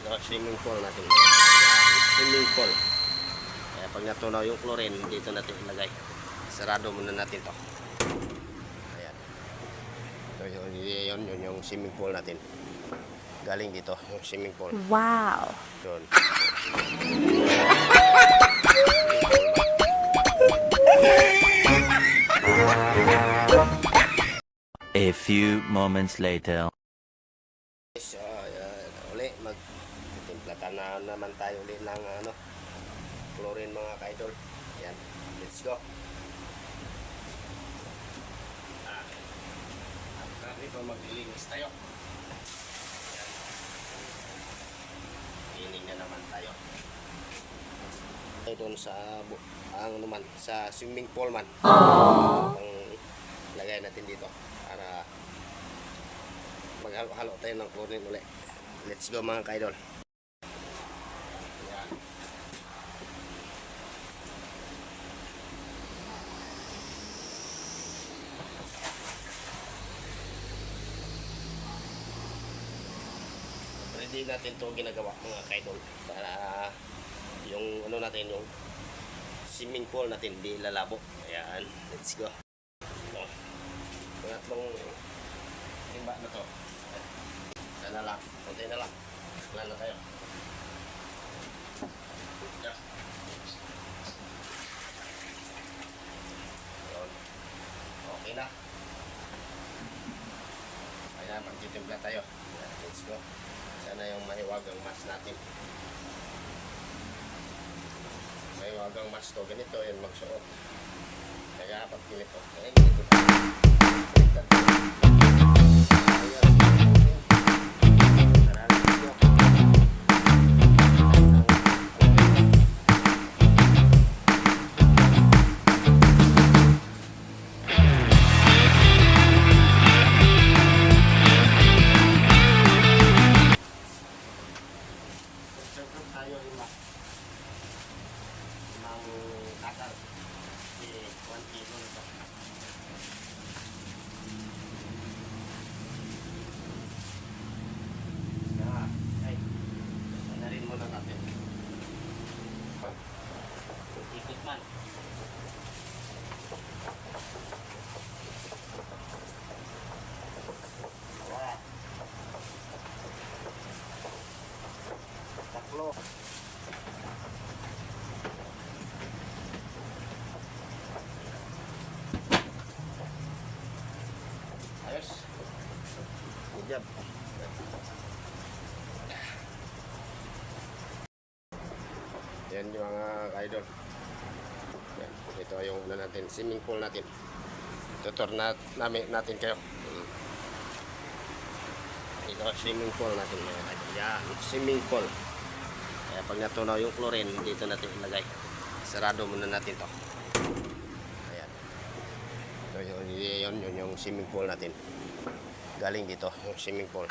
Ito, swimming pool natin. Yan, swimming pool. Kaya pag natunaw yung chlorine, dito natin ilagay. Sarado muna natin to. Ayan. Ito yun yung swimming pool natin. Galing dito, yung swimming pool. Wow! Yun. A few moments later. So, uli, magtimplatan na naman tayo ulit ng chlorine mga kaidol. Yan, let's go. After ito, maglilinis tayo. Yan. Cleaning na naman tayo. Tayo doon sa sa swimming pool man. Ang lagay natin dito para maghalo-halo tayo ng chlorine ulit. Let's go mga kaidol. Yan. Ready natin to ginagawa mga kaidol para yung natin yung swimming pool natin di lalabo. Ayan, let's go. Pangatlong timba na to. Sana lang, konti na lang. Wala na tayo. Yeah. Okay na. Kaya magtitimpla tayo. Yeah, let's go. Sana yung mahiwagang mas natin. Mahiwagang mas to. Ganito yan magsuot. Kaya pag ganito. Ayan, ganito. Baliktad. Tayo lima ng kakar si 1 kilo nito. Ay, na rin muna natin. Ikot man. Taklo. Ayos. Good job. Yan yung mga idol. Yan. Ito yung natin, swimming pool natin. Tutor natin kayo. Ito swimming pool natin mga idol. Yan, swimming pool. Kaya pag natunaw yung chlorine, dito natin ilagay. Sarado muna natin to. Ayan. Ito yun yung swimming pool natin. Galing dito, yung swimming pool.